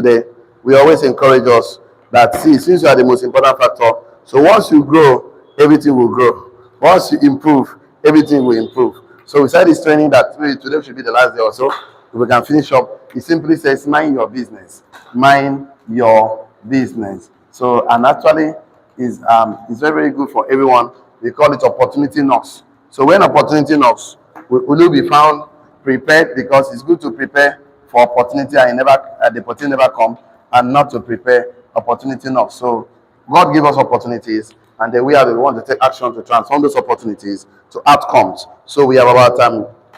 today, we always encourage us that, see, since you are the most important factor, so once you grow, everything will grow. Once you improve, everything will improve. So we started this training that today should be the last day or so. If we can finish up, it simply says, mind your business. Mind your business. So, and actually, is very, very good for everyone. We call it opportunity knocks. So when opportunity knocks, will you be found prepared? Because it's good to prepare for opportunity and the opportunity never come, and not to prepare opportunity knocks. So God give us opportunities, and then we are the one to take action to transform those opportunities to outcomes. So we have about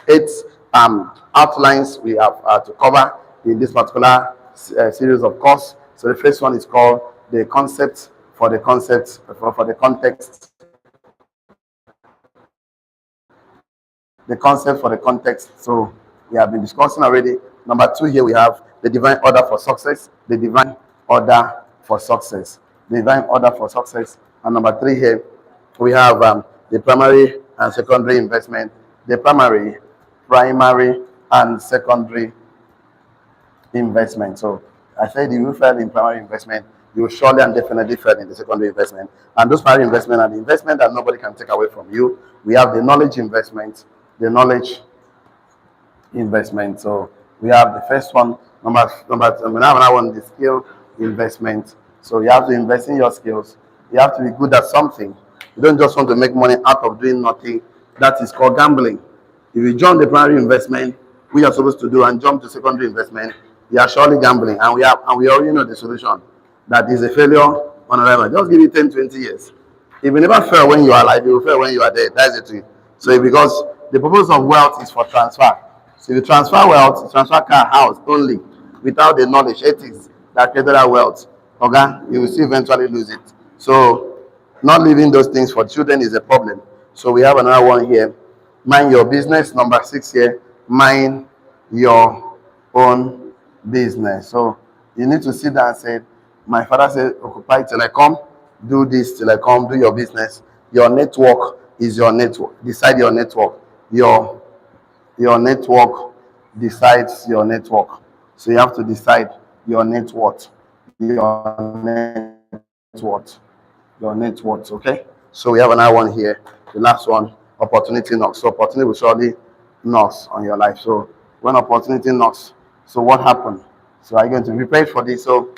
8 outlines we have to cover in this particular series of course. So the first one is called the concept for the context. The concept for the context. So we have been discussing already. Number 2 here we have the divine order for success. The divine order for success. The divine order for success. And number 3 here we have the primary and secondary investment. The primary and secondary investment. So I said if you fail in primary investment, you will surely and definitely fail in the secondary investment. And those primary investment are the investment that nobody can take away from you. We have the knowledge investment, the knowledge investment. So we have the first one, number another one, the skill investment. So you have to invest in your skills. You have to be good at something. You don't just want to make money out of doing nothing. That is called gambling. If you jump the primary investment, we are supposed to do, and jump to secondary investment, you are surely gambling. And we already know the solution. That is a failure on arrival. Just give it 10, 20 years. If you never fail when you are alive, you will fail when you are dead. That's the truth. So because the purpose of wealth is for transfer. So if you transfer wealth, transfer car, house only, without the knowledge, ethics that created that wealth, okay, you will still eventually lose it. So not leaving those things for children is a problem. So we have another one here. Mind your business. Number 6 here. Mind your own business. So you need to sit down and say, my father said, occupy till I come, do this till I come, do your business. Your network is your network. Decide your network. Your network decides your network. So you have to decide your net worth. Your net worth. Okay? So we have another one here. The last one, opportunity knocks. So opportunity will surely knocks on your life. So when opportunity knocks, so what happened? So are you going to be prepared for this? So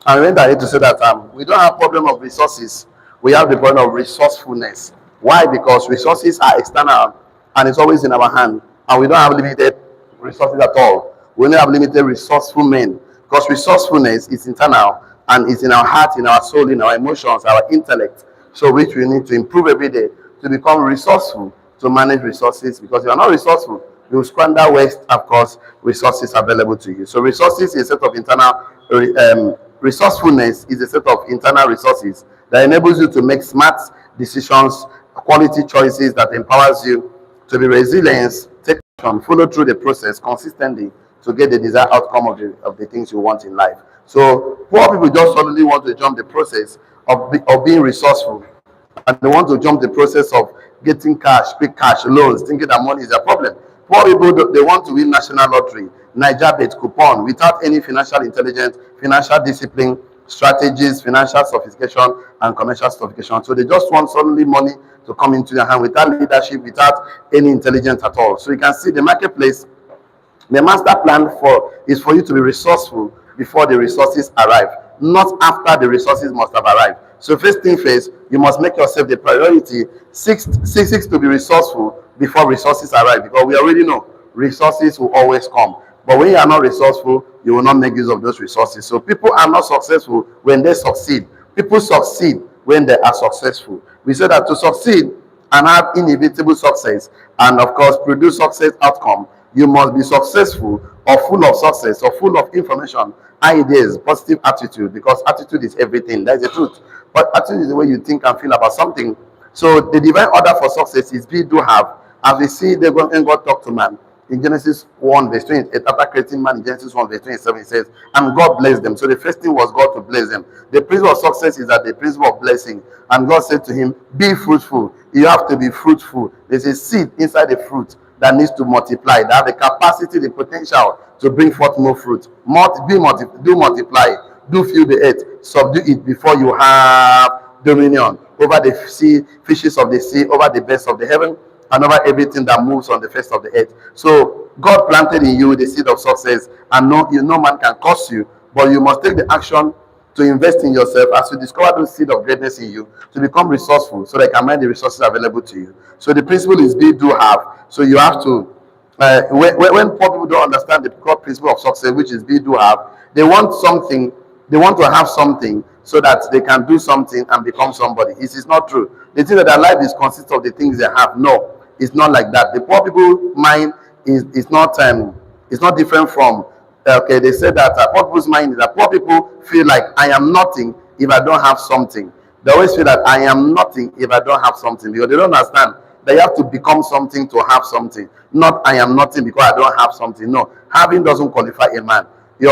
I remember I need to say that we don't have problem of resources. We have the problem of resourcefulness. Why? Because resources are external and it's always in our hand. And we don't have limited resources at all. We only have limited resourceful men. Because resourcefulness is internal and it's in our heart, in our soul, in our emotions, our intellect. So which we need to improve every day to become resourceful, to manage resources. Because if you are not resourceful, you will squander waste, of course, resources available to you. So resources is a set of internal resourcefulness is a set of internal resources that enables you to make smart decisions, quality choices, that empowers you to be resilient, take action, follow through the process consistently to get the desired outcome of the things you want in life. So poor people just suddenly want to jump the process of being resourceful, and they want to jump the process of getting cash, quick cash, loans, thinking that money is a problem. Poor people, they want to win national lottery, NigerBet, coupon, without any financial intelligence, financial discipline, strategies, financial sophistication, and commercial sophistication. So they just want suddenly money to come into their hand without leadership, without any intelligence at all. So you can see the marketplace, the master plan is for you to be resourceful before the resources arrive, not after the resources must have arrived. So first thing first, you must make yourself the priority. Six to be resourceful before resources arrive, because we already know resources will always come. But when you are not resourceful, you will not make use of those resources. So people are not successful when they succeed. People succeed when they are successful. We say that to succeed and have inevitable success, and of course produce success outcome, you must be successful or full of success or full of information, ideas, positive attitude, because attitude is everything. That's the truth. But attitude is the way you think and feel about something. So the divine order for success is be, do, have. As we see, when God talked to man in Genesis 1 verse 28, after creating man in Genesis 1 verse 27, it says, and God blessed them. So the first thing was God to bless them. The principle of success is that the principle of blessing. And God said to him, be fruitful. You have to be fruitful. There's a seed inside the fruit that needs to multiply, that have the capacity, the potential to bring forth more fruit. Do multiply, do fill the earth, subdue it before you have dominion over the sea, fishes of the sea, over the birds of the heaven, and over everything that moves on the face of the earth. So God planted in you the seed of success, and no man can curse you, but you must take the action to invest in yourself as you discover those seed of greatness in you, to become resourceful so that you can find the resources available to you. So the principle is be, do, have. So you have to, when poor people don't understand the core principle of success, which is be, do, have, they want something, they want to have something so that they can do something and become somebody. It is not true. They think that their life is consists of the things they have. No, it's not like that. The poor people mind is not different from okay. They said that poor people's mind is that poor people feel like I am nothing if I don't have something. They always feel that I am nothing if I don't have something, because they don't understand that you have to become something to have something. Not I am nothing because I don't have something. No, having doesn't qualify a man. You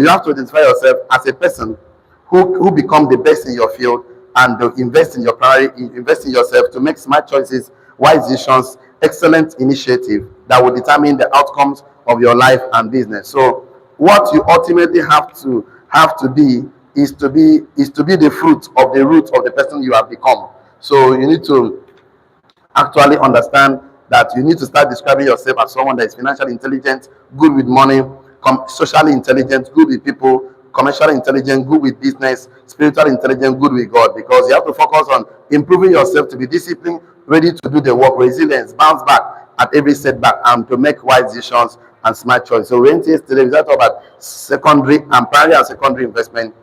have to identify yourself as a person who become the best in your field, and to invest in your priority, invest in yourself to make smart choices, wise decisions, excellent initiative that will determine the outcomes of your life and business. So what you ultimately have to be is to be the fruit of the root of the person you have become. So you need to actually understand that you need to start describing yourself as someone that is financially intelligent, good with money, socially intelligent, good with people, commercially intelligent, good with business, spiritually intelligent, good with God, because you have to focus on improving yourself to be disciplined, ready to do the work, resilience, bounce back at every setback, and to make wise decisions and smart choices. So when yesterday we talked about secondary and primary and secondary investment.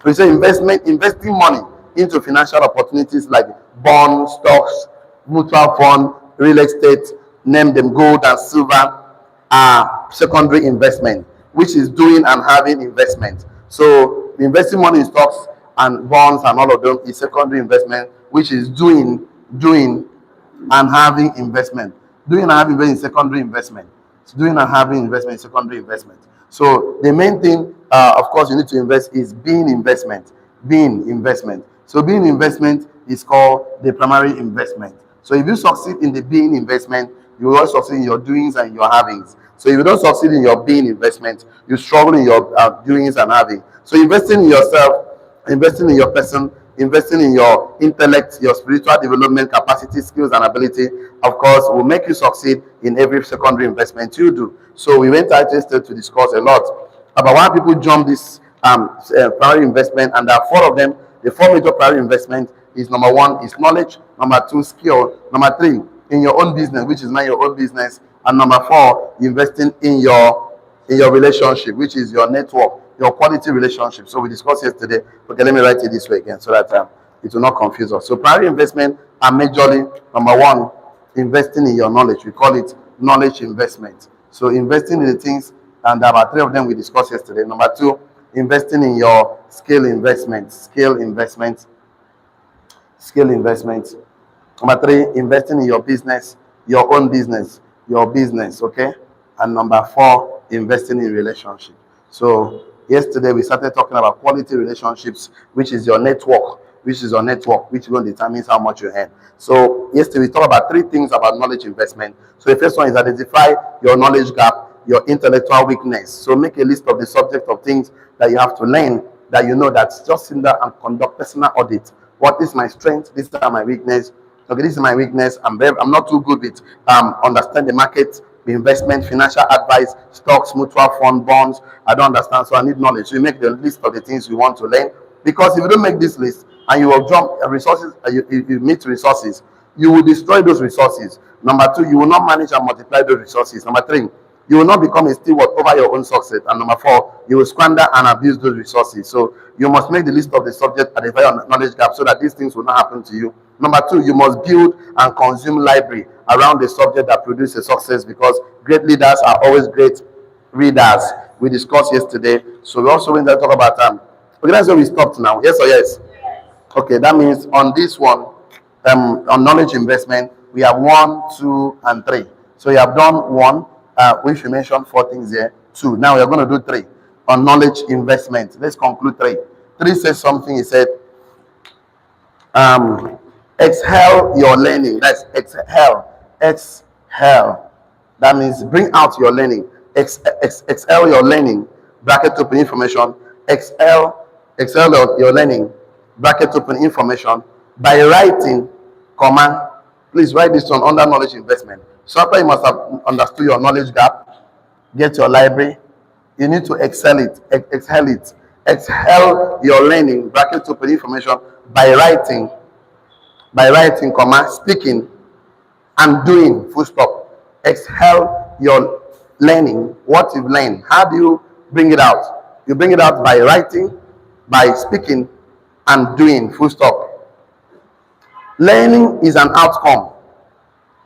We say investing money into financial opportunities like bonds, stocks, mutual fund, real estate, name them, gold and silver, are secondary investment, which is doing and having investment. So investing money in stocks and bonds and all of them is secondary investment, which is doing and having investment. Doing and having investment is secondary investment. Doing and having investment is secondary investment. So the main thing, of course, you need to invest is being investment. Being investment. So being investment is called the primary investment. So if you succeed in the being investment, you will also succeed in your doings and your havings. So if you don't succeed in your being investment, you struggle in your doings and having. So investing in yourself, investing in your person, investing in your intellect, your spiritual development capacity, skills, and ability, of course, will make you succeed in every secondary investment you do. So we went out yesterday to discuss a lot about why people jump this primary investment, and there are four of them. The four major primary investment is: number one is knowledge, number two skill, number three in your own business, which is not your own business, and number four, investing in your relationship, which is your network, your quality relationship. So we discussed yesterday. Okay, let me write it this way again so that it will not confuse us. So primary investment are majorly: number one, investing in your knowledge. We call it knowledge investment. So investing in the things, and there are three of them we discussed yesterday. Number two, investing in your skill investment. Number three, investing in your business, your own business, okay? And number four, investing in relationship. So yesterday we started talking about quality relationships, which is your network, which will determine how much you earn. So yesterday we talked about three things about knowledge investment. So the first one is identify your knowledge gap, your intellectual weakness. So make a list of the subject of things that you have to learn, that you know, that's just sit there and conduct personal audit. What is my strength? These are my weakness. Okay, this is my weakness. I'm not too good with understand the market, the investment, financial advice, stocks, mutual fund, bonds. I don't understand, so I need knowledge. So you make the list of the things you want to learn. Because if you don't make this list and you will jump resources, you meet resources, you will destroy those resources. Number two, you will not manage and multiply those resources. Number three, you will not become a steward over your own success. And number four, you will squander and abuse those resources. So you must make the list of the subject, identify your knowledge gap, so that these things will not happen to you. Number two, you must build and consume library around the subject that produces success, because great leaders are always great readers. We discussed yesterday. So we also went to talk about okay, that's where we stopped now. Yes or yes? Okay, that means on this one, on knowledge investment, we have 1, 2, and 3. So you have done 1, which we mentioned 4 things there. 2. Now we are going to do 3 on knowledge investment. Let's conclude 3. 3 says something. He said, exhale your learning. That's exhale. Exhale. That means bring out your learning. Exhale your learning. Bracket open information. Exhale your learning. Bracket open information by writing, comma. Please write this one under knowledge investment. So after you must have understood your knowledge gap, get your library. You need to exhale it. Exhale it. Exhale your learning. Bracket open information by writing, comma, speaking, and doing. Full stop. Exhale your learning. What you've learned. How do you bring it out? You bring it out by writing, by speaking, and doing. Full stop. Learning is an outcome.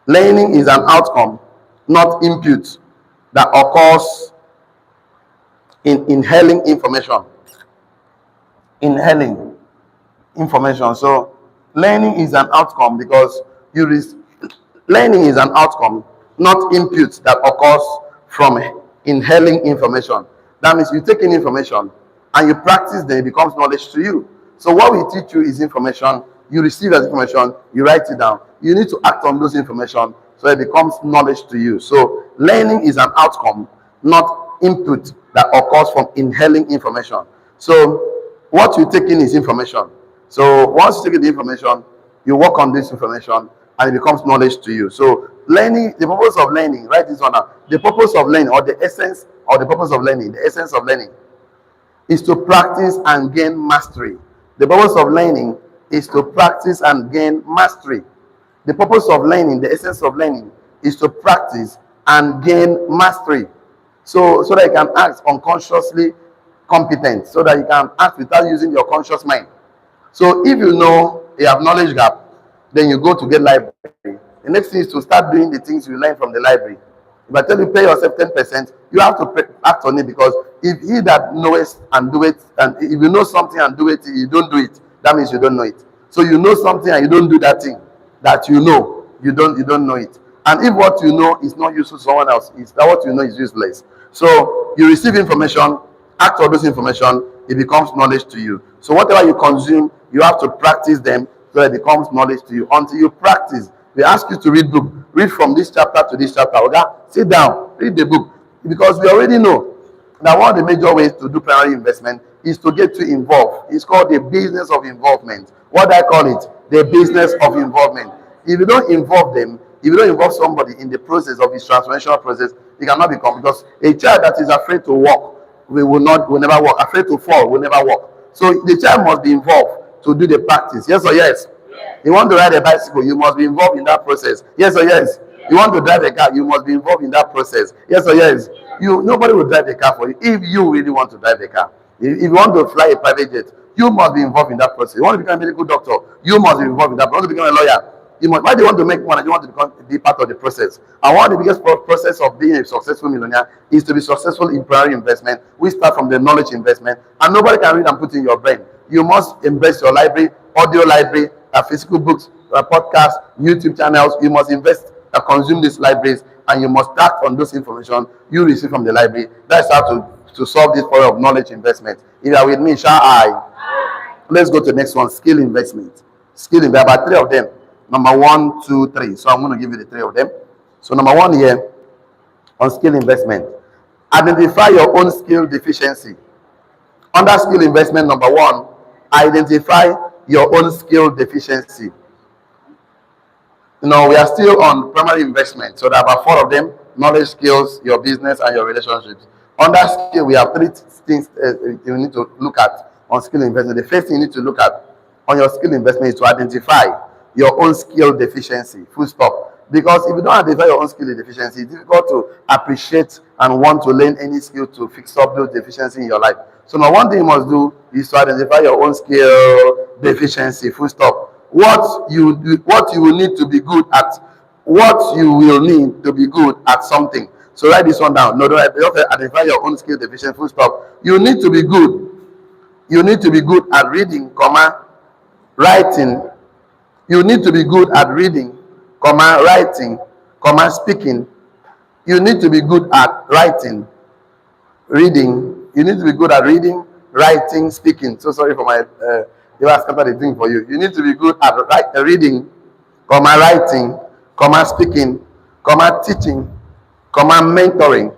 Learning is an outcome, not input, that occurs in inhaling information. Inhaling information. So learning is an outcome because learning is an outcome, not input, that occurs from inhaling information. That means you take in information and you practice, then it becomes knowledge to you. So what we teach you is information. You receive as information, you write it down. You need to act on those information so it becomes knowledge to you. So learning is an outcome, not input, that occurs from inhaling information. So what you take in is information. So once you take in the information, you work on this information and it becomes knowledge to you. So learning, the purpose of learning, write this one out. The purpose of learning, or the essence, or the purpose of learning, the essence of learning is to practice and gain mastery. The purpose of learning is to practice and gain mastery. The purpose of learning, the essence of learning, is to practice and gain mastery. So that you can act unconsciously competent, so that you can act without using your conscious mind. So if you know you have knowledge gap, then you go to get library. The next thing is to start doing the things you learn from the library. If I tell you pay yourself 10%, you have to act on it, because if he that knoweth and do it, and if you know something and do it, you don't do it, that means you don't know it. So you know something and you don't do that thing that you know, you don't know it. And if what you know is not useful to someone else, is that what you know is useless. So you receive information, act on this information, it becomes knowledge to you. So whatever you consume, you have to practice them so it becomes knowledge to you. Until you practice, they ask you to read book. Read from this chapter to this chapter. Okay? Sit down, read the book. Because we already know that one of the major ways to do primary investment is to get you involved. It's called the business of involvement. What do I call it? The business of involvement. If you don't involve them, if you don't involve somebody in the process of his transformational process, it cannot become. Because a child that is afraid to walk will never walk. Afraid to fall will never walk. So the child must be involved to do the practice. Yes or yes? You want to ride a bicycle, you must be involved in that process. Yes or yes? You want to drive a car, you must be involved in that process. Yes or yes? Nobody will drive the car for you if you really want to drive the car. If you want to fly a private jet, you must be involved in that process. You want to become a medical doctor, you must be involved in that. You want to become a lawyer, you must. Why do you want to make money? You want to be part of the process. And one of the biggest process of being a successful millionaire is to be successful in primary investment. We start from the knowledge investment, and nobody can read and put in your brain. You must invest your library, audio library, physical books, podcasts, YouTube channels. You must invest and consume these libraries, and you must act on those information you receive from the library. That's how to solve this problem of knowledge investment. If you are with me, shall I? Let's go to the next one, skill investment. Skill investment, about 3 of them. Number 1, 2, 3. So I'm going to give you the 3 of them. So number 1 here, on skill investment. Identify your own skill deficiency. Under skill investment, number 1, identify your own skill deficiency. We are still on primary investment. So there are about 4 of them: knowledge, skills, your business, and your relationships. Under skill, we have 3 things you need to look at on skill investment. The first thing you need to look at on your skill investment is to identify your own skill deficiency. Full stop. Because if you don't identify your own skill deficiency, it's difficult to appreciate and want to learn any skill to fix up those deficiencies in your life. So now one thing you must do is to identify your own skill deficiency. Full stop. What you will need to be good at. What you will need to be good at something. So write this one down. No, don't identify your own skill deficiency. Full stop. You need to be good. You need to be good at reading, writing. You need to be good at reading, writing, speaking. You need to be good at writing, reading. You need to be good at reading, writing, speaking. So sorry for my they were scattered the thing for you. You need to be good at reading, writing, speaking, teaching, mentoring,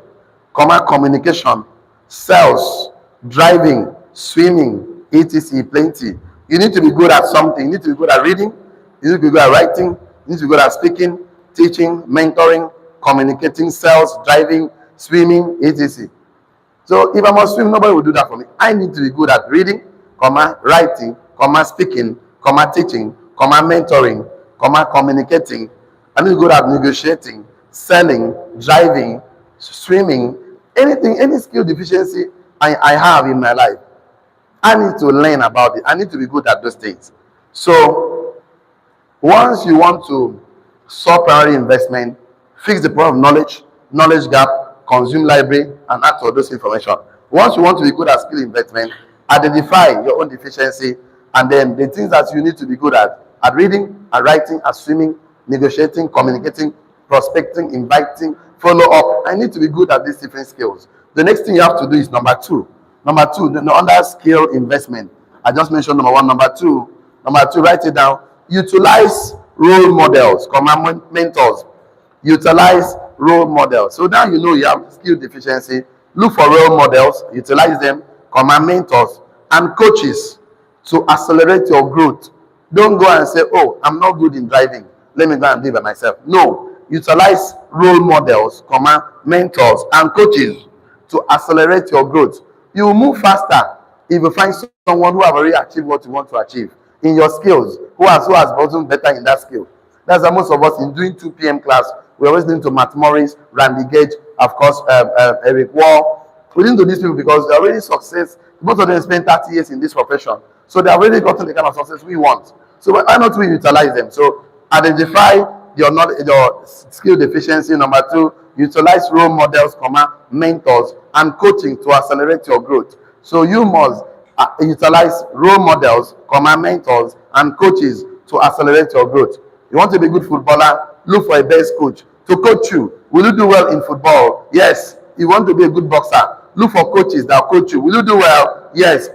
communication, sales, driving, swimming, etc. Plenty. You need to be good at something. You need to be good at reading. You need to be good at writing. You need to be good at speaking, teaching, mentoring, communicating, sales, driving, swimming, etc. So if I must swim, nobody will do that for me. I need to be good at reading, writing, speaking, teaching, mentoring, communicating. I need to be good at negotiating, selling, driving, swimming, anything, any skill deficiency I have in my life. I need to learn about it. I need to be good at those things. So once you want to solve primary investment, fix the problem of knowledge gap, consume library, and act for those information. Once you want to be good at skill investment, identify your own deficiency, and then the things that you need to be good at reading, at writing, at swimming, negotiating, communicating, prospecting, inviting, follow up. I need to be good at these different skills. The next thing you have to do is number two, the under skill investment. I just mentioned number one. Number two, write it down. Utilize role models, mentors. Utilize role models. So now you know you have skill deficiency. Look for role models, utilize them, mentors and coaches to accelerate your growth. Don't go and say, oh, I'm not good in driving, let me go and do it by myself. No, utilize role models, mentors and coaches to accelerate your growth. You will move faster if you find someone who have already achieved what you want to achieve in your skills, who has gotten better in that skill. That's why most of us in doing 2 p.m. class, we're always listening to Matt Morris, Randy Gage, of course, Eric Wall. We listen to these people because they're already success. Most of them spent 30 years in this profession. So they've already gotten the kind of success we want. So why not we utilize them? So identify your skill deficiency. Number two, utilize role models, mentors, and coaching to accelerate your growth. So you must utilize role models, mentors, and coaches to accelerate your growth. You want to be a good footballer, look for a best coach to coach you. Will you do well in football? Yes. You want to be a good boxer, look for coaches that coach you. Will you do well? Yes.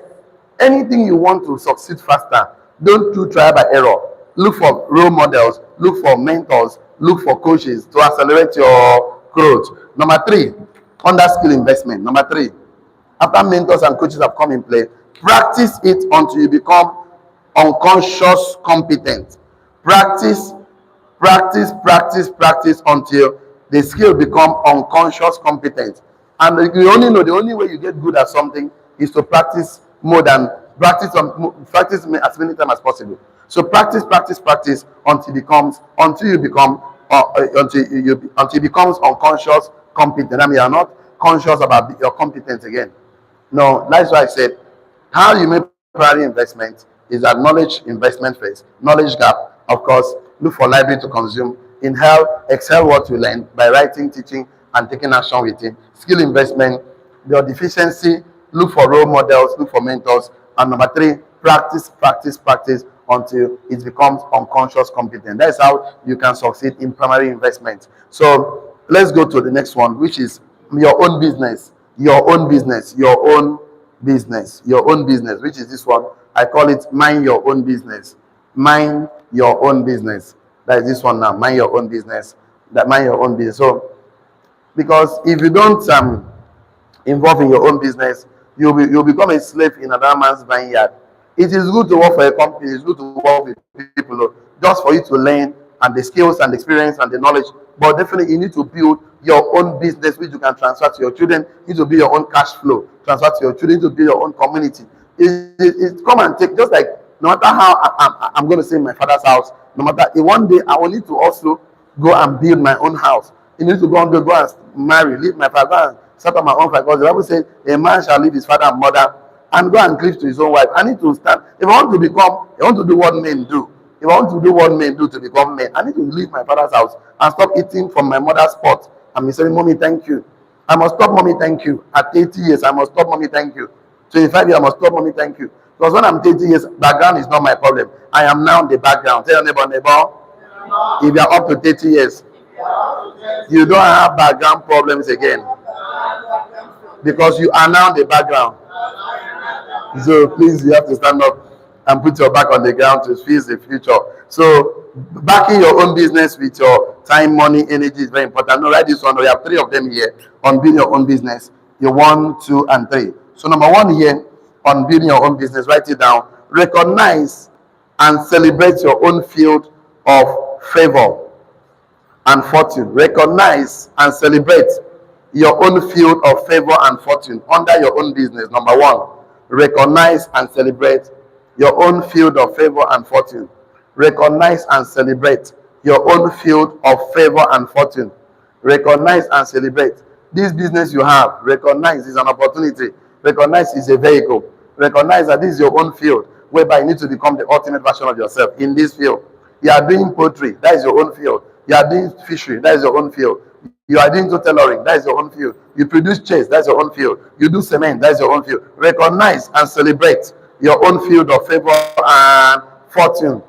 Anything you want to succeed faster, don't do trial by error. Look for role models, look for mentors, look for coaches to accelerate your growth. Number three, under skill investment. Number three, after mentors and coaches have come in play, practice it until you become unconscious competent. Practice until the skill become unconscious competent. And you only know the only way you get good at something is to practice as many times as possible. So practice until you becomes unconscious competent. I mean, you're not conscious about your competence again. No, that's why I said how you make primary investment is that knowledge investment phase, knowledge gap. Of course, look for library to consume. Excel what you learn by writing, teaching, and taking action with it. Skill investment, your deficiency, look for role models, look for mentors. And number three, practice until it becomes unconscious competent. That's how you can succeed in primary investment. So let's go to the next one, which is your own business, which is this one. I call it mind your own business. Mind your own business. That is this one now. Mind your own business. So, because if you don't involve in your own business, you'll become a slave in another man's vineyard. It is good to work for a company. It's good to work with people just for you to learn and the skills and the experience and the knowledge. But definitely, you need to build your own business, which you can transfer to your children. You need to build your own cash flow, transfer to your children. You need to build your own community. It's come and take. Just like no matter how I'm going to say my father's house, no matter one day I will need to also go and build my own house. You need to go and marry, leave my father, and set up my own family. Because the Bible says a man shall leave his father and mother and go and cleave to his own wife. I need to stand. If I want to do what men do. If I want to do what men do to become men, I need to leave my father's house and stop eating from my mother's pot and be saying, "Mommy, thank you." I must stop, "Mommy, thank you." At 80 years, I must stop, "Mommy, thank you." 25 years, I must stop, "Mommy, thank you." Because when I'm 30 years, background is not my problem. I am now the background. Tell your neighbor, if you are up to 30 years, you don't have background problems again. Because you are now the background. So please, you have to stand up. and put your back on the ground to face the future. So backing your own business with your time, money, energy is very important. No, write this one. We have 3 of them here on building your own business. You 1, 2, and 3. So number 1 here on building your own business, write it down. Recognize and celebrate your own field of favor and fortune. Recognize and celebrate your own field of favor and fortune under your own business. Number 1, recognize and celebrate your own field of favor and fortune. Recognize and celebrate your own field of favor and fortune. Recognize and celebrate this business you have. Recognize is an opportunity. Recognize is a vehicle. Recognize that this is your own field whereby you need to become the ultimate version of yourself in this field. You are doing poetry, that is your own field. You are doing fishery, that is your own field. You are doing tailoring, that is your own field. You produce chairs, that's your own field. You do cement, that's your own field. Recognize and celebrate your own field of favor and fortune.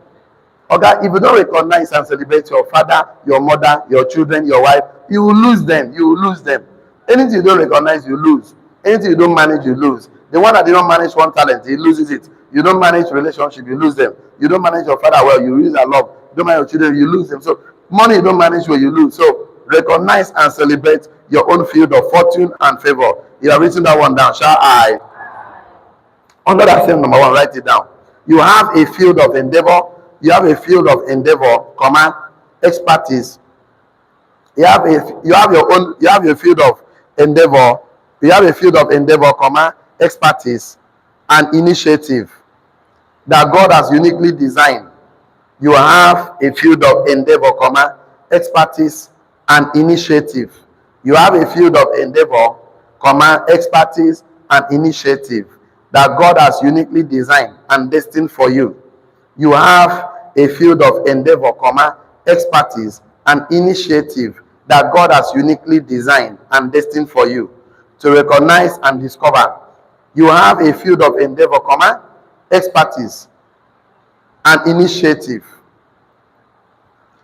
Okay, if you don't recognize and celebrate your father, your mother, your children, your wife, you will lose them. You will lose them. Anything you don't recognize, you lose. Anything you don't manage, you lose. The one that did not manage one talent, he loses it. You don't manage relationship, you lose them. You don't manage your father well, you lose a love. You don't manage your children, you lose them. So money you don't manage well, you lose. So recognize and celebrate your own field of fortune and favor. You have written that one down. Shall I? Under that same number 1, write it down. You have a field of endeavor. You have a field of endeavor, expertise. You have your field of endeavor. You have a field of endeavor, expertise and initiative that God has uniquely designed. You have a field of endeavor, expertise and initiative. You have a field of endeavor, expertise and initiative that God has uniquely designed and destined for you. You have a field of endeavor, expertise and initiative that God has uniquely designed and destined for you to recognize and discover. You have a field of endeavor, expertise and initiative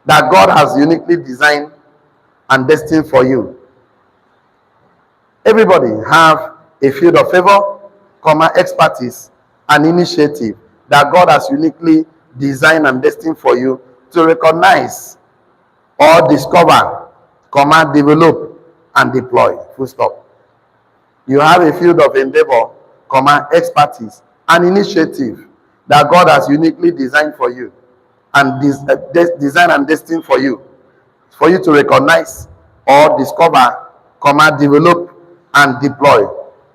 that God has uniquely designed and destined for you. Everybody have a field of favor, expertise and initiative that God has uniquely designed and destined for you to recognize or discover, develop and deploy. Full stop. You have a field of endeavor, expertise and initiative that God has uniquely designed for you and designed and destined for you to recognize or discover, develop and deploy.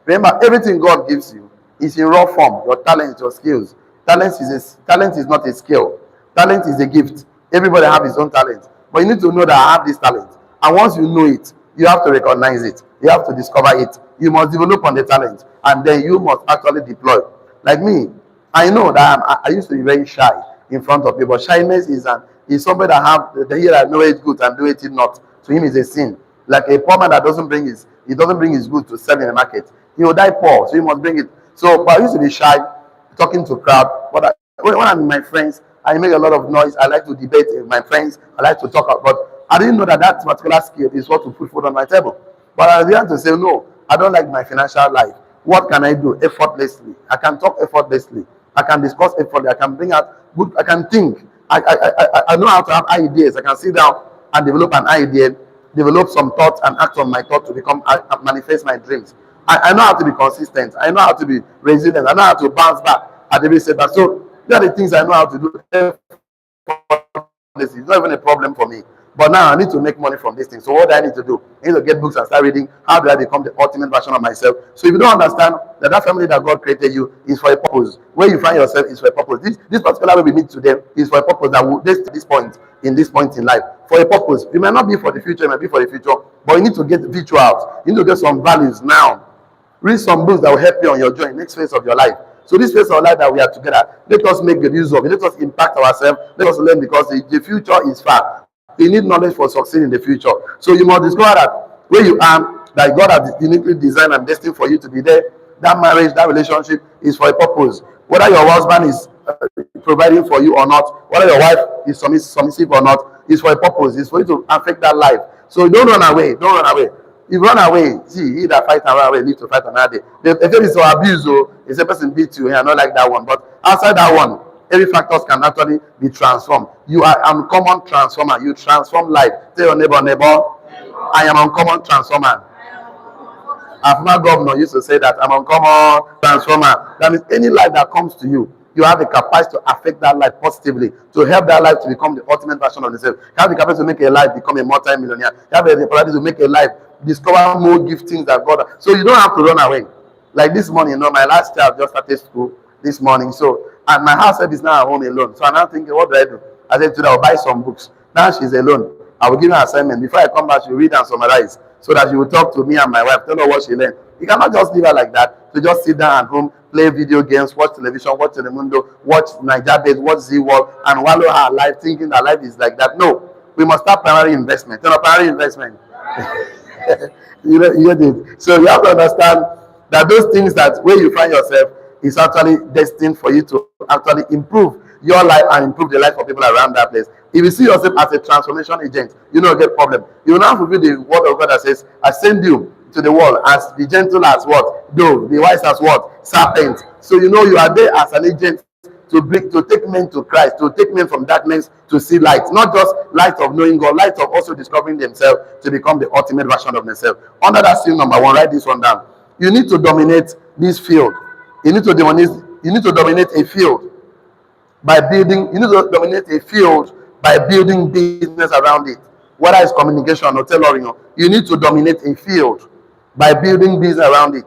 Remember, everything God gives you is in raw form. Your talent, your skills. Talent is not a skill. Talent is a gift. Everybody have his own talent. But you need to know that I have this talent. And once you know it, you have to recognize it. You have to discover it. You must develop on the talent. And then you must actually deploy. Like me, I know that I used to be very shy in front of people. Shyness is somebody that have the here I know it good and do it not. To him is a sin. Like a poor man that doesn't bring his goods to sell in the market. He will die poor, so he must bring it. So, but I used to be shy, talking to crowd. But when I'm with my friends, I make a lot of noise. I like to debate with my friends. I like to talk. But I didn't know that particular skill is what to put food on my table. But I began to say, no, I don't like my financial life. What can I do effortlessly? I can talk effortlessly. I can discuss effortlessly. I can bring out good. I can think. I know how to have ideas. I can sit down and develop an idea, develop some thoughts and act on my thought to manifest my dreams. I know how to be consistent. I know how to be resilient. I know how to bounce back at every setback. So these are the things I know how to do. It's not even a problem for me. But now I need to make money from this thing. So what do I need to do? I need to get books and start reading. How do I become the ultimate version of myself? So if you don't understand that family that God created you is for a purpose, where you find yourself is for a purpose. This particular way we meet today is for a purpose that will get to this point in life. For a purpose. It may not be for the future, it may be for the future. But you need to get rituals. You need to get some values now. Read some books that will help you on your journey, next phase of your life. So this phase of life that we are together, let us make good use of it. Let us impact ourselves. Let us learn because the future is far. You need knowledge for succeeding in the future. So you must discover that where you are, that God has uniquely designed and destined for you to be there. That marriage, that relationship is for a purpose. Whether your husband is providing for you or not, whether your wife is submissive or not, is for a purpose. It's for you to affect that life. So don't run away. Don't run away. If you run away, see, he that fight and run away live to fight another day. If it is for abuse, it's a person beat you, I not like that one. But outside that one, every factors can actually be transformed. You are uncommon transformer. You transform life. Tell your neighbor, I am uncommon transformer. Our former governor used to say that I'm uncommon transformer. That means any life that comes to you, you have the capacity to affect that life positively, to help that life to become the ultimate version of yourself. You have the capacity to make a life become a multi-millionaire. You have the capacity to make a life discover more giftings that God. So you don't have to run away. Like this morning, my last child just started school this morning. So, and my house help is now at home alone. So I'm now thinking, what do I do? I said today I'll buy some books. Now she's alone. I will give her an assignment. Before I come back, she'll read and summarize, so that she will talk to me and my wife, tell her what she learned. You cannot just leave her like that. So just sit down at home, play video games, watch television, watch Telemundo, watch Nigeria, watch Z-World, and wallow her life thinking that life is like that. No, we must start primary investment. Primary investment. you get it. So you have to understand that those things that where you find yourself is actually destined for you to actually improve your life and improve the life of people around that place. If you see yourself as a transformation agent, you don't get problem. You will now fulfill the word of God that says, I send you to the world as the gentle as what? Dove, the wise as what? Serpent. So you are there as an agent to take men to Christ, to take men from darkness to see light. Not just light of knowing God, light of also discovering themselves to become the ultimate version of themselves. Under that seal number 1, write this one down. You need to dominate this field. You need to dominate a field by building. You need to dominate a field by building business around it. Whether it's communication or tailoring, you need to dominate a field by building business around it.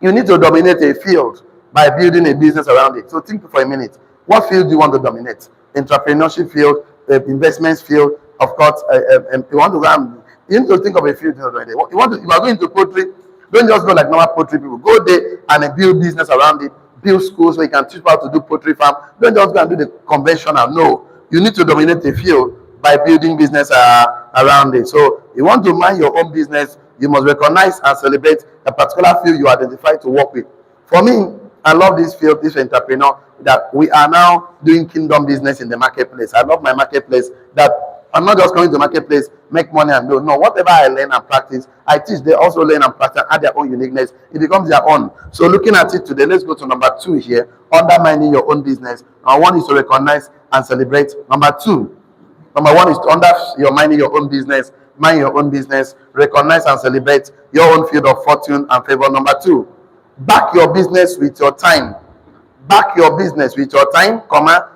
You need to dominate a field by building a business around it. So think for a minute. What field do you want to dominate? Entrepreneurship field, investments field, of course. You need to think of a field. You are going to poultry. Don't just go like normal poultry people. Go there and build business around it. Build schools where you can teach people how to do poultry farm. Don't just go and do the conventional. No. You need to dominate the field by building business around it. So you want to mind your own business, you must recognize and celebrate a particular field you identify to work with. For me, I love this field, this entrepreneur, that we are now doing kingdom business in the marketplace. I love my marketplace, that I'm not just going to marketplace, make money and do. No, whatever I learn and practice, I teach. They also learn and practice, add their own uniqueness. It becomes their own. So looking at it today, let's go to number 2 here, undermining your own business. Number 1 is to recognize and celebrate. Number 1 is to undermining your own business, mind your own business, recognize and celebrate your own field of fortune and favor. Number 2, back your business with your time. Back your business with your time,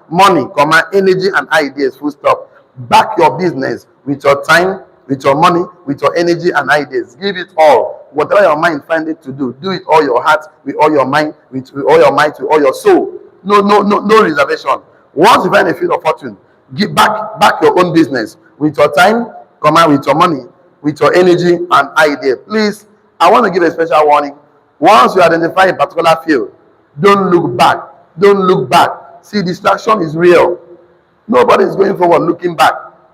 money, energy and ideas, full stop. Back your business with your time, with your money, with your energy and ideas. Give it all. Whatever your mind find it to do, do it all your heart, with all your mind, with all your might, with all your soul. No reservation. Once you find a field of fortune, give back your own business with your time, with your money, with your energy and idea. Please, I want to give a special warning. Once you identify a particular field, don't look back. Don't look back. See, distraction is real. Nobody is going forward looking back.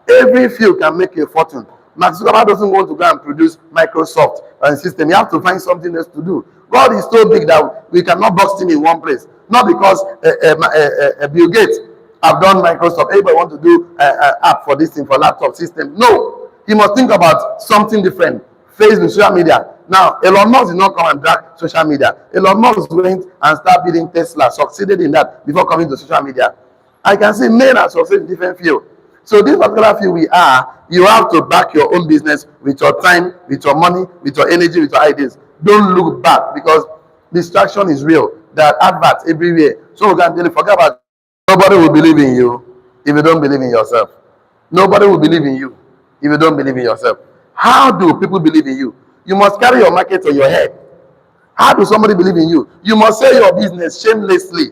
Every field can make a fortune. Mark Zuckerberg doesn't want to go and produce Microsoft and system. You have to find something else to do. God is so big that we cannot box him in one place. Not because Bill Gates have done Microsoft. Everybody want to do an app for this thing, for laptop system. No. He must think about something different. Facebook, social media. Now, Elon Musk did not come and drag social media. Elon Musk went and started building Tesla, succeeded in that before coming to social media. I can see men are succeeding in different fields. So this particular field you have to back your own business with your time, with your money, with your energy, with your ideas. Don't look back, because distraction is real. There are adverts everywhere. So we can really forget about it. Nobody will believe in you if you don't believe in yourself. Nobody will believe in you if you don't believe in yourself. How do people believe in you? You must carry your market on your head. How do somebody believe in you? You must sell your business shamelessly.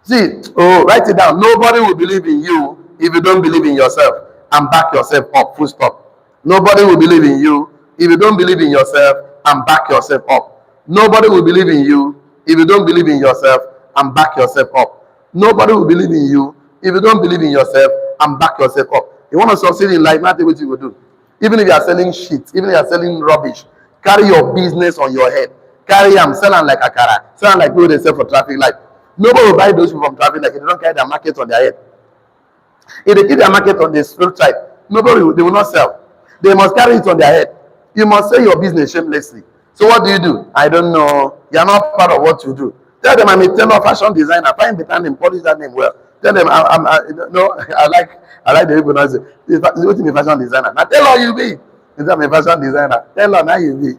See, write it down. Nobody will believe in you if you don't believe in yourself and back yourself up. Full stop. Nobody will believe in you if you don't believe in yourself and back yourself up. Nobody will believe in you if you don't believe in yourself and back yourself up. Nobody will believe in you if you don't believe in yourself and back yourself up. You want to succeed in life, nothing what you will do. Even if you are selling shit, even if you are selling rubbish, carry your business on your head. Carry them, sell them like akara, sell them like people they sell for traffic light. Nobody will buy those people from traffic light if they don't carry their market on their head. If they keep their market on the roadside, they will not sell. They must carry it on their head. You must say your business shamelessly. So what do? I don't know. You are not part of what you do. Tell them I'm a tailor fashion designer. Find the time and polish that name well. Tell them no. I like the people now say you be fashion designer. Now tell her you be. Is that a fashion designer? Tell her now you be.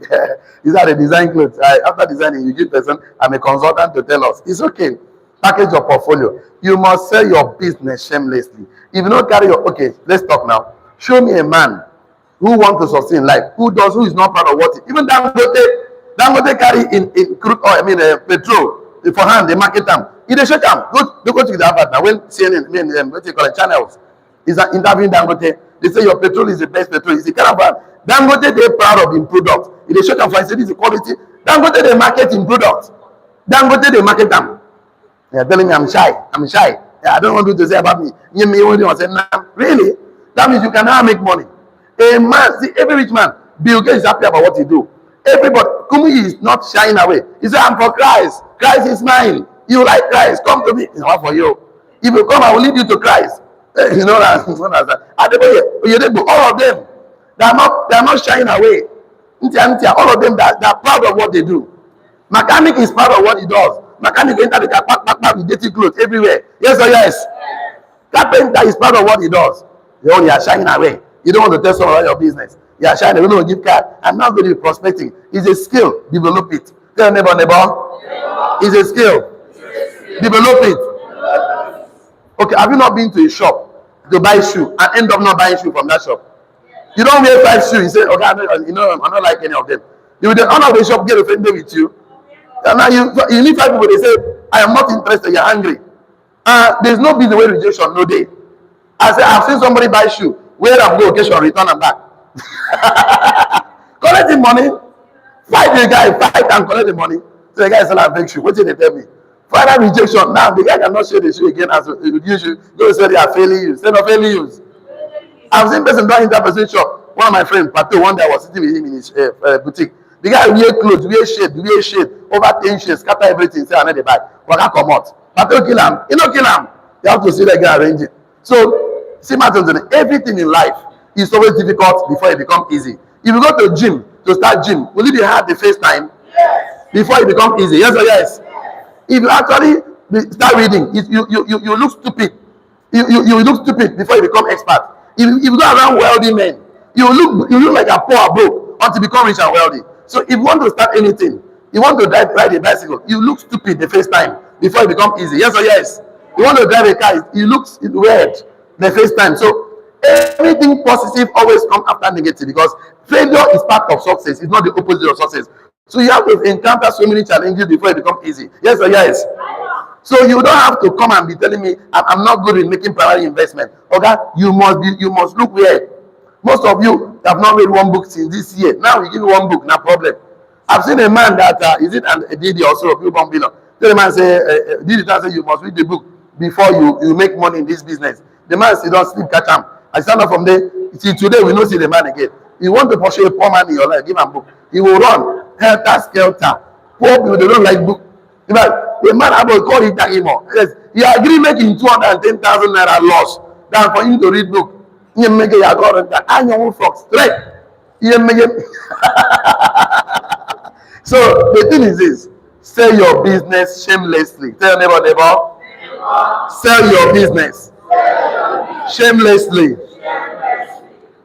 Is that a design clothes? After designing, you give person. I'm a consultant to tell us. It's okay. Package your portfolio. You must sell your business shamelessly. If you don't carry your let's talk now. Show me a man who wants to succeed in life, who is not proud of what even Dangote carry in crude oil, petrol for hand, they market them. If they shake them, go to the advert now. When CNN, what you call it, channels, is interviewing Dangote, they say your petrol is the best petrol. It's the caravan. Dangote, they're proud of in product. If they shake them for say this is quality, Dangote, they market in products. Dangote, they market them. They're telling me I'm shy. Yeah, I don't want you to say about me. You may only say, nah, really? That means you can now make money. A man, see, every rich man, Bill Gates is happy about what he do. Everybody, Kumi is not shying away. He said, I'm for Christ. Christ is mine. You like Christ, come to me. It's not for you. If you come, I will lead you to Christ. You know that. All of them, they are not shying away. All of them, they are proud of what they do. Mechanic is proud of what he does. Mechanic enter the car, pack with dirty clothes everywhere. Yes or yes? Carpenter is proud of what he does. You are shying away. You don't want to tell someone about your business. You are shying away. You don't want to give card. I'm not going to be prospecting. It's a skill. Develop it. Tell neighbor. It's a skill. Develop it. Okay, have you not been to a shop to buy shoe and end up not buying shoe from that shop? You don't wear 5 shoes. You say, okay, I'm not like any of them. You will the owner of the shop get offended with you. And now you need 5 people. They say, I am not interested. You're angry. There's no business way rejection. No day. I say, I've seen somebody buy shoe. Where I'm going, occasion, return and back. Collect the money. Fight the guy. Fight and collect the money. So the guy said, I beg shoe. What did they tell me? Final rejection. Now the guy cannot share the shoe again as usual. Go say they are failing you. Say no failing you. I've seen person doing that person shop. One of my friends, Pato, one day I was sitting with him in his boutique. The guy wear clothes, wear shade, over 10 shades, scatter everything, say I need the bag. But I come out. Pato kill him. You know kill him. You have to see the guy arrange it. So, see my children, everything in life is always difficult before it becomes easy. If you go to gym, to start gym, will it be hard the first time? Yes. Before it becomes easy? Yes or yes? If you actually start reading, you look stupid. You look stupid before you become expert. If you go around wealthy men, you look like a poor broke until you become rich and wealthy. So if you want to start anything, you want to ride a bicycle, you look stupid the first time before it becomes easy. Yes or yes? You want to drive a car, you look weird the first time. So everything positive always comes after negative because failure is part of success. It's not the opposite of success. So you have to encounter so many challenges before it becomes easy. Yes or yes? So you don't have to come and be telling me I'm not good in making primary investment. Okay, you must look weird. Most of you have not read one book since this year. Now we give you one book, no problem. I've seen a man that is it a Didi also a people below. Tell the man say Didi say you must read the book before you make money in this business. The man say don't sleep, catch him. I stand up from there. See today we don't see the man again. You want to pursue a poor man in your life, give him a book. He will run helter skelter. Poor people they don't like book. The man I will call it anymore. Yes, he agree making 210,000 naira loss than for him to read book. You make a yagor that annual fox straight. You make it. So the thing is this: sell your business shamelessly. Tell neighbor. Sell your business shamelessly.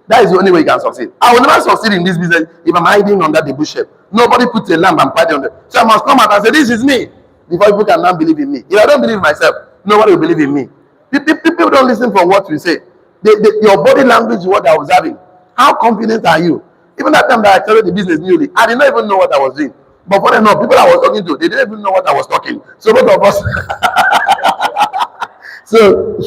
That is the only way you can succeed. I will never succeed in this business if I'm hiding under the bushel. Nobody puts a lamp and party on it. So I must come out and say, this is me. Before people can now believe in me. If I don't believe in myself, nobody will believe in me. People don't listen for what we say. Your body language is what they're observing. How confident are you? Even that time that I started the business newly, I did not even know what I was doing. But for enough, people I was talking to, they didn't even know what I was talking. So both of us. So,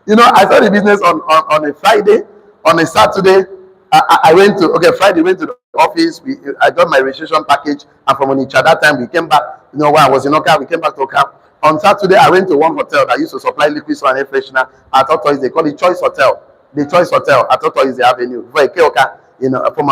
I started the business on a Friday. On a Saturday, I went to Friday. Went to the office. I got my registration package, and from Onitsha that time we came back. While I was in Oka, we came back to Oka. On Saturday, I went to one hotel that used to supply liquid soap and air freshener. I thought they call it Choice Hotel. The Choice Hotel. I thought is the Avenue. Before I came Oka, from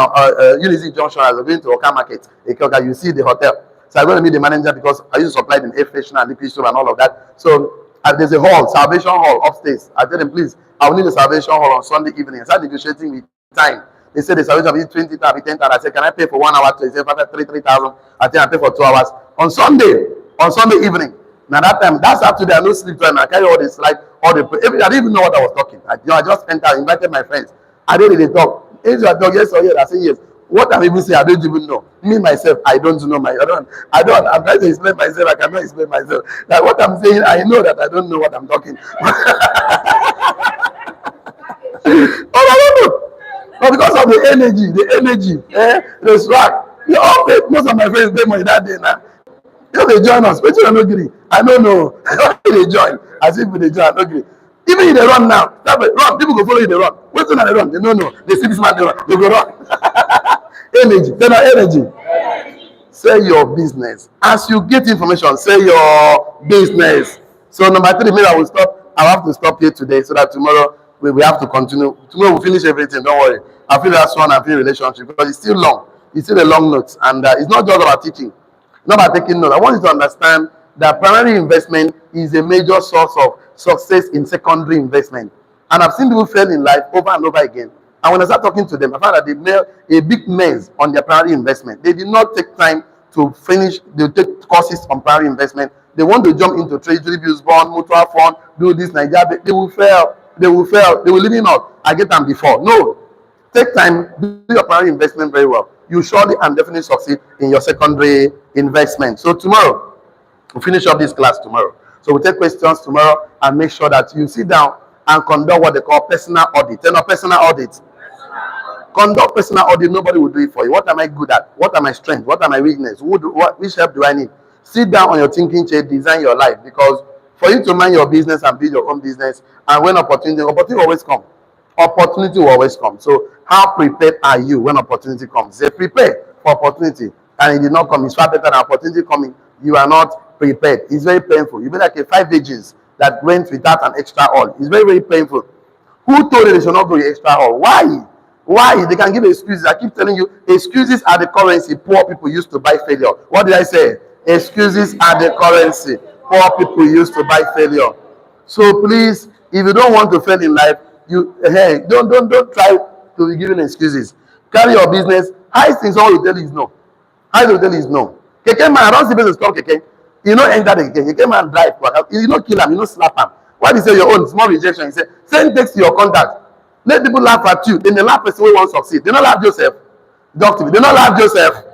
Unity Junction, I was going to Oka Market. Oka, you see the hotel. So I went to meet the manager because I used to supply them air freshener, liquid soap, and all of that. So there's a hall, Salvation Hall upstairs. I tell them, please, I will need a Salvation Hall on Sunday evening. I started negotiating with time. They said the salvation will be 20,000, 10,000. I said, can I pay for 1 hour? They said, 3,000. I think I pay for 2 hours. On Sunday evening. Now that time, that's after I no sleep time. I carry all this like all the I didn't even know what I was talking. I just entered, invited my friends. I didn't really talk. If you are talking, yes or yes, I say yes. What I'm even saying, I don't even know. Me myself, I don't know I'm trying to explain myself, I cannot explain myself. Like what I'm saying, I know that I don't know what I'm talking. Oh, I don't know. But because of the energy, the swag, they all paid, most of my friends pay money that day now. They join us, but you don't agree. I don't know. They join. As if they join, I don't agree. Even if they run now, run, people go follow you, they run. Wait till they run, they don't know. They see this man, they run, they go run. Energy, then energy. Say your business. As you get information, say your business. So number 3, maybe I will stop. I have to stop here today so that tomorrow we have to continue. Tomorrow we'll finish everything. Don't worry. I feel that's one. I feel relationship because it's still long. It's still a long note, and it's not just about teaching, not about taking notes. I want you to understand that primary investment is a major source of success in secondary investment. And I've seen people fail in life over and over again. And when I start talking to them, I found that they made a big mess on their primary investment. They did not take time to finish. They take courses on primary investment. They want to jump into treasury bills, bond, mutual fund, do this, Nigeria. They will fail. They will fail. They will leave him out. I get them before. No. Take time, do your primary investment very well. You surely and definitely succeed in your secondary investment. So tomorrow, we'll finish up this class tomorrow. So we'll take questions tomorrow and make sure that you sit down and conduct what they call personal audit. You know, personal audit. Conduct personal audit. Nobody will do it for you. What am I good at? What are my strengths? What are my weaknesses? Which help do I need? Sit down on your thinking chair, design your life. Because for you to mind your business and build your own business, and when opportunity will always come. Opportunity will always come. So how prepared are you when opportunity comes? Say prepare for opportunity, and it did not come. It's far better than opportunity coming. You are not prepared. It's very painful. You be like a 5 virgins that went without an extra oil. It's very, very painful. Who told you they should not go with extra oil? Why? They can give excuses. I keep telling you, excuses are the currency poor people used to buy failure. What did I say? Excuses are the currency poor people used to buy failure. So please, if you don't want to fail in life, don't try to be giving excuses. Carry your business. Highest thing someone will tell you is no. Highest will tell you is no. Keke man, I don't see people stop keke. You know enter the keke. Keke man drive. You know kill him. You know slap him. Why do you say your own small rejection? You say send text to your contact. Let people laugh at you. Then the last person who won't succeed. They don't laugh Joseph. Doctor, they don't laugh Joseph.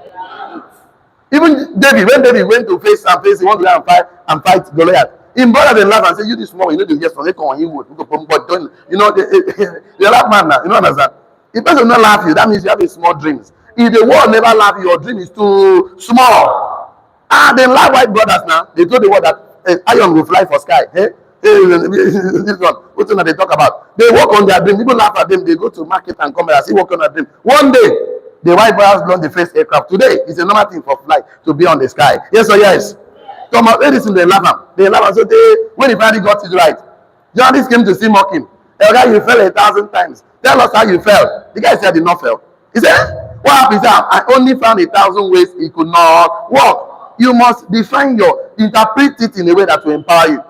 Even David, when David went to face, he wanted to go and fight Goliath. Him brother then laugh and say, "You this small, you know the yes from Ekon, you would." You know they laugh man now. You know understand? If person not laugh you, that means you have a small dreams. If the world never laugh you, your dream is too small. They laugh white brothers now. They told the world that iron will fly for sky. This one, what thing that they talk about? They work on their dream. People laugh at them. They go to market and come back and see work on their dream. One day, the white brothers launched the first aircraft. Today, it's a normal thing for flight to be on the sky. Yes or yes? Thomas Edison, they laugh him. They laugh him. So when he finally got it right, journalists came to see mock him. The guy, you fell 1,000 times. Tell us how you fell. The guy said, I did not fail. He said, what happened? He said, I only found 1,000 ways he could not walk. You must interpret it in a way that will empower you.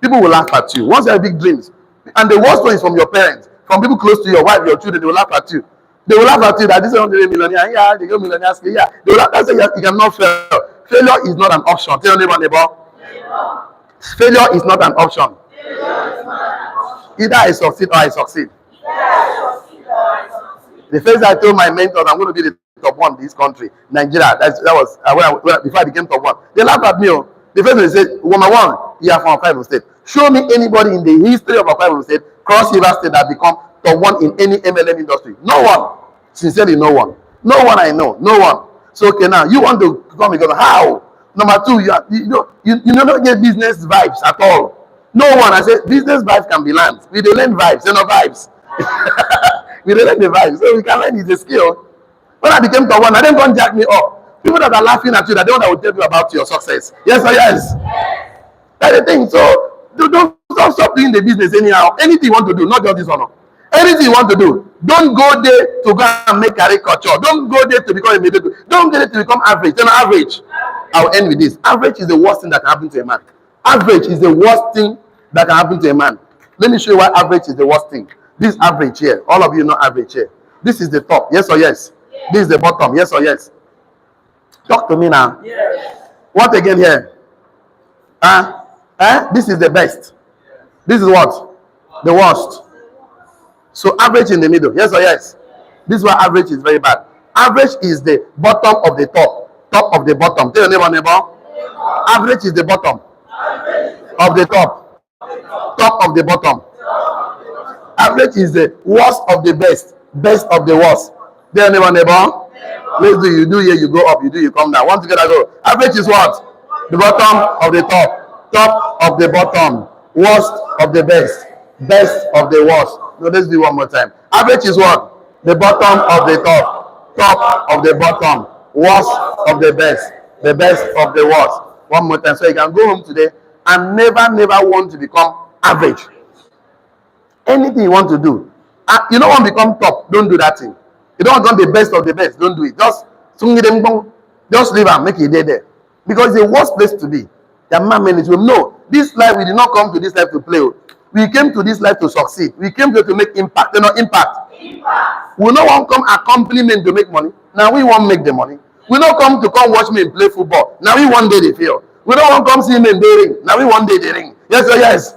People will laugh at you. Once you have big dreams, and the worst one is from your parents, from people close to your wife, your children, they will laugh at you. They will laugh at you that this is not a millionaire. Yeah, they go millionaire. Yeah, they will laugh. That's why you cannot fail. Failure is not an option. Tell your neighbor. Failure is not an option. Either I succeed or I succeed. The first I told my mentors, I'm going to be the top one in this country, Nigeria. That was before I became top one. They laughed at me. The first they said, "Woman one, you are from Akwa Ibom State. Show me anybody in the history of Akwa Ibom State, Cross River State, that become top one in any MLM industry. No one. Sincerely, no one. No one I know. No one. So okay, now you want to come because how? Number two, you don't get business vibes at all. No one. I said business vibes can be learned. We don't learn vibes, vibes. We don't learn the vibes, so we can learn is a skill. When I became top one, I didn't come jack me up. People that are laughing at you, that don't will tell you about your success. Yes or yes? That's the thing. So don't stop doing the business anyhow. Anything you want to do, not just this one. Anything you want to do, don't go there to go and make caricature. Don't go there to become a mediocre. Don't go there to become average. Average. I'll end with this. Average is the worst thing that can happen to a man. Average is the worst thing that can happen to a man. Let me show you why average is the worst thing. This average here, all of you know average here. This is the top. Yes or yes? This is the bottom. Yes or yes? Talk to me now. What again here? This is the best. This is what? The worst. So average in the middle. Yes or yes? This is why average is very bad. Average is the bottom of the top. Top of the bottom. Tell your neighbor. Average is the bottom of the top. Top of the bottom. Average is the worst of the best. Best of the worst. Tell your neighbor. Let's do you do here, you go up, you do you come down. One together go. Average is what? The bottom of the top. Top of the bottom. Worst of the best. Best of the worst. No, let's do one more time. Average is what? The bottom of the top. Top of the bottom. Worst of the best. The best of the worst. One more time. So you can go home today and never want to become average. Anything you want to do. You don't want to become top. Don't do that thing. You don't want the best of the best. Don't do it. Just leave and make it there. Because it's the worst place to be. The man management. No, this life, we did not come to this life to play. We came to this life to succeed. We came to make impact. You know, impact. We no one come accompaniment to make money. Now we want make the money. We don't come to watch me play football. Now we one day they fail. We don't want come see me in the ring. Now we one day they ring. Yes or yes?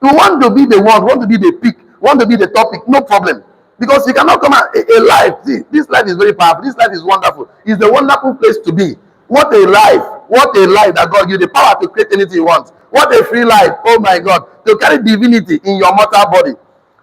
We want to be the one, want to be the peak, want to be the topic. No problem. Because you cannot come out a life. See, this life is very powerful. This life is wonderful. It's a wonderful place to be. What a life. What a life that God gives you the power to create anything you want. What a free life. Oh my God. To carry divinity in your mortal body.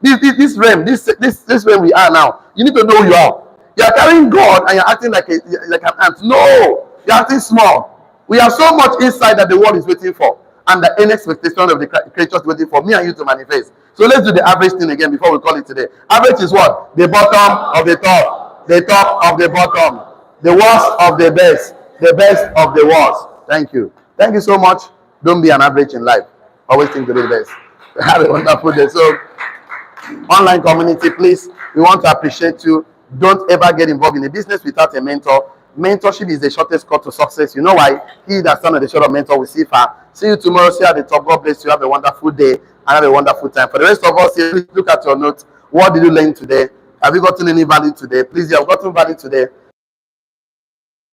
This realm, this realm we are now. You need to know who you are. You are carrying God and you're acting like an ant. No. You're acting small. We have so much insight that the world is waiting for. And the end expectation of the creatures waiting for me and you to manifest. So let's do the average thing again before we call it today. Average is what? The bottom of the top. The top of the bottom. The worst of the best. The best of the worst. Thank you. Thank you so much. Don't be an average in life. Always think to be the best. Have a wonderful day. So, online community, please, we want to appreciate you. Don't ever get involved in a business without a mentor. Mentorship is the shortest cut to success. You know why? He that stands on the shoulder of mentor will see far. See you tomorrow. See you at the top. God bless you. Have a wonderful day and have a wonderful time. For the rest of us here, please look at your notes. What did you learn today? Have you gotten any value today? Please, you have gotten value today.